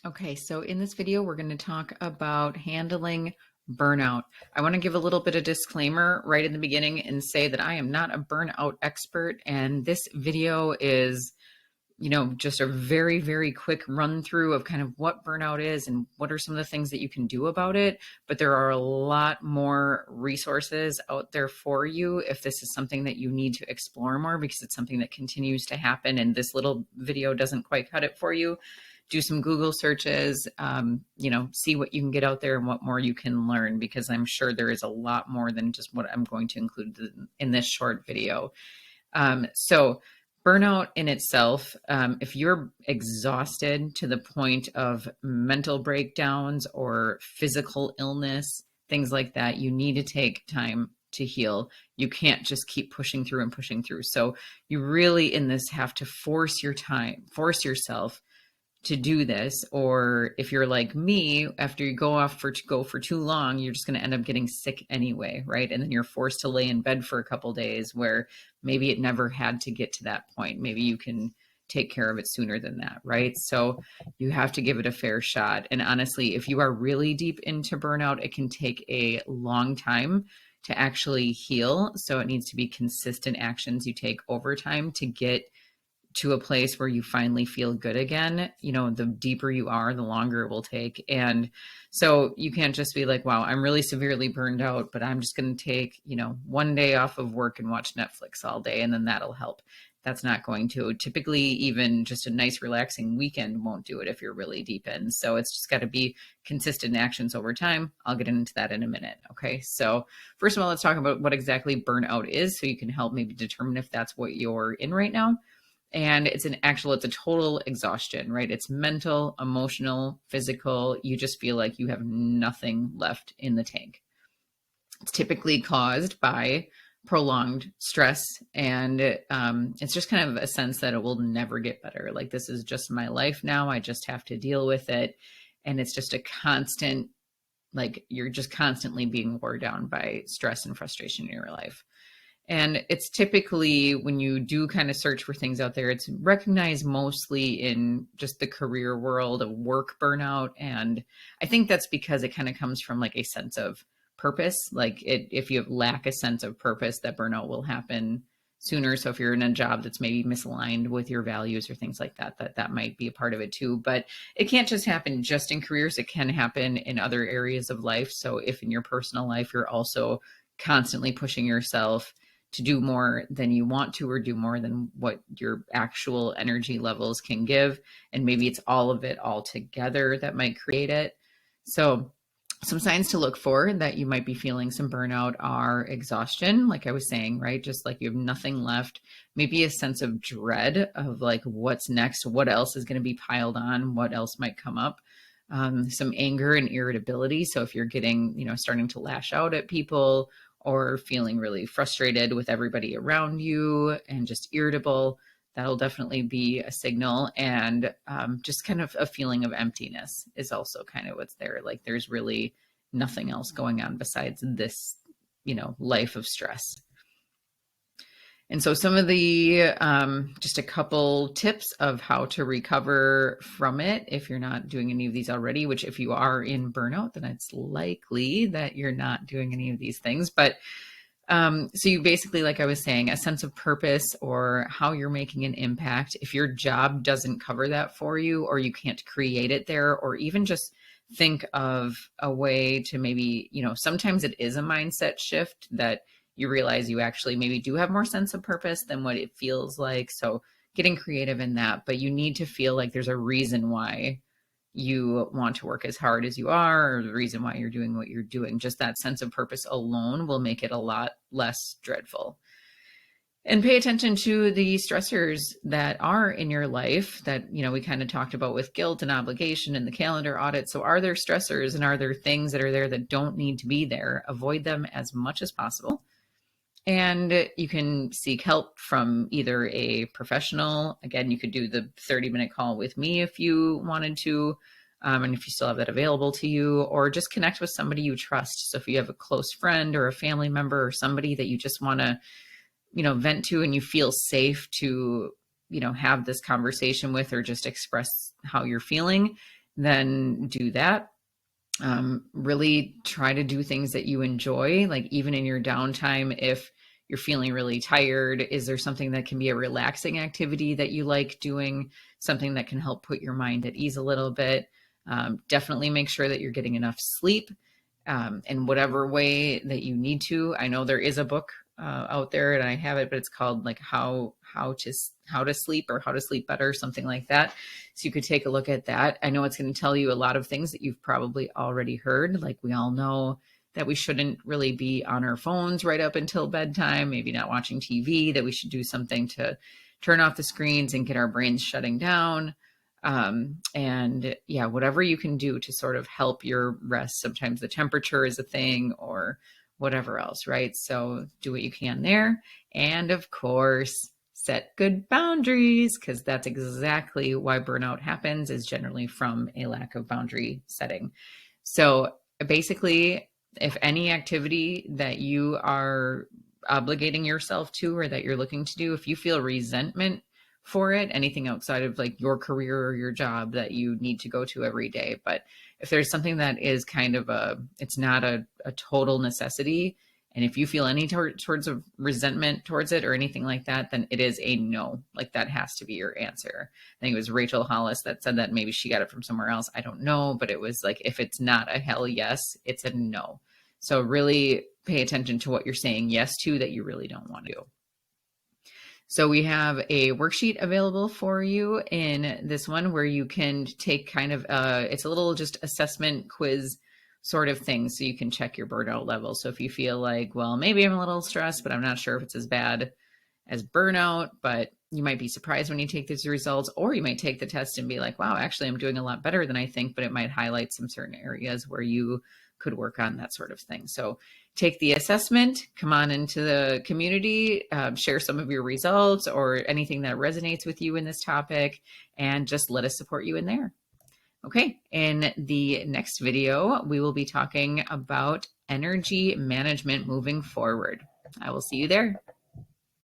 Okay, so in this video, we're going to talk about handling burnout. I want to give a little bit of disclaimer right in the beginning and say that I am not a burnout expert, and this video is, just a very, very quick run through of kind of what burnout is and what are some of the things that you can do about it. But there are a lot more resources out there for you if this is something that you need to explore more, because it's something that continues to happen and this little video doesn't quite cut it for you. Do some Google searches, see what you can get out there and what more you can learn, because I'm sure there is a lot more than just what I'm going to include in this short video. So burnout in itself, if you're exhausted to the point of mental breakdowns or physical illness, things like that, you need to take time to heal. You can't just keep pushing through and pushing through. So you really in this have to force yourself to do this. Or if you're like me, after you go for too long, you're just going to end up getting sick anyway, right? And then you're forced to lay in bed for a couple days, where maybe it never had to get to that point. Maybe you can take care of it sooner than that, right? So you have to give it a fair shot. And honestly, if you are really deep into burnout, it can take a long time to actually heal. So it needs to be consistent actions you take over time to get to a place where you finally feel good again. The deeper you are, the longer it will take. And so you can't just be like, wow, I'm really severely burned out, but I'm just going to take, one day off of work and watch Netflix all day, and then that'll help. That's not going to. Typically, even just a nice relaxing weekend won't do it if you're really deep in. So it's just got to be consistent actions over time. I'll get into that in a minute. Okay. So first of all, let's talk about what exactly burnout is, so you can help maybe determine if that's what you're in right now. And it's a total exhaustion, right? It's mental, emotional, physical. You just feel like you have nothing left in the tank. It's typically caused by prolonged stress. And it's just kind of a sense that it will never get better. Like, this is just my life now. I just have to deal with it. And it's just a constant, like, you're just constantly being wore down by stress and frustration in your life. And it's typically, when you do kind of search for things out there, it's recognized mostly in just the career world of work burnout. And I think that's because it kind of comes from like a sense of purpose. Like, if you lack a sense of purpose, that burnout will happen sooner. So if you're in a job that's maybe misaligned with your values or things like that, that might be a part of it too. But it can't just happen just in careers. It can happen in other areas of life. So if in your personal life, you're also constantly pushing yourself to do more than you want to, or do more than what your actual energy levels can give, and maybe it's all of it all together that might create it. So some signs to look for that you might be feeling some burnout are exhaustion, like I was saying, right? Just like you have nothing left. Maybe a sense of dread of like, what's next? What else is going to be piled on? What else might come up? Some anger and irritability. So if you're getting, starting to lash out at people, or feeling really frustrated with everybody around you and just irritable, that'll definitely be a signal. And just kind of a feeling of emptiness is also kind of what's there. Like, there's really nothing else going on besides this, life of stress. And so some of the, just a couple tips of how to recover from it if you're not doing any of these already, which if you are in burnout, then it's likely that you're not doing any of these things. But so you basically, like I was saying, a sense of purpose or how you're making an impact. If your job doesn't cover that for you, or you can't create it there, or even just think of a way to maybe, sometimes it is a mindset shift that you realize you actually maybe do have more sense of purpose than what it feels like. So getting creative in that, but you need to feel like there's a reason why you want to work as hard as you are, or the reason why you're doing what you're doing. Just that sense of purpose alone will make it a lot less dreadful. And pay attention to the stressors that are in your life that, we kind of talked about with guilt and obligation and the calendar audit. So are there stressors, and are there things that are there that don't need to be there? Avoid them as much as possible. And you can seek help from either a professional. Again, you could do the 30-minute call with me if you wanted to, and if you still have that available to you, or just connect with somebody you trust. So if you have a close friend or a family member or somebody that you just want to, vent to, and you feel safe to, have this conversation with, or just express how you're feeling, then do that. Really try to do things that you enjoy, like even in your downtime. If you're feeling really tired, is there something that can be a relaxing activity that you like doing, something that can help put your mind at ease a little bit? Definitely make sure that you're getting enough sleep in whatever way that you need to. I know there is a book out there, and I have it, but it's called like how to sleep, or how to sleep better, something like that. So you could take a look at that. I know it's going to tell you a lot of things that you've probably already heard. Like, we all know that we shouldn't really be on our phones right up until bedtime, maybe not watching TV, that we should do something to turn off the screens and get our brains shutting down. And yeah, whatever you can do to sort of help your rest. Sometimes the temperature is a thing, or whatever else, right? So do what you can there. And of course, set good boundaries, because that's exactly why burnout happens, is generally from a lack of boundary setting. So basically, if any activity that you are obligating yourself to, or that you're looking to do, if you feel resentment for it, anything outside of like your career or your job that you need to go to every day, but if there's something that is kind of it's not a total necessity, and if you feel any towards of resentment towards it or anything like that, then it is a no. Like, that has to be your answer. I think it was Rachel Hollis that said that. Maybe she got it from somewhere else, I don't know, but it was like, if it's not a hell yes, it's a no. So really pay attention to what you're saying yes to that you really don't want to do. So we have a worksheet available for you in this one, where you can take kind of it's a little just assessment quiz sort of thing, so you can check your burnout level. So if you feel like, well, maybe I'm a little stressed, but I'm not sure if it's as bad as burnout, but you might be surprised when you take these results, or you might take the test and be like, wow, actually I'm doing a lot better than I think, but it might highlight some certain areas where you could work on, that sort of thing. So take the assessment, come on into the community, share some of your results or anything that resonates with you in this topic, and just let us support you in there. Okay, in the next video, we will be talking about energy management moving forward. I will see you there.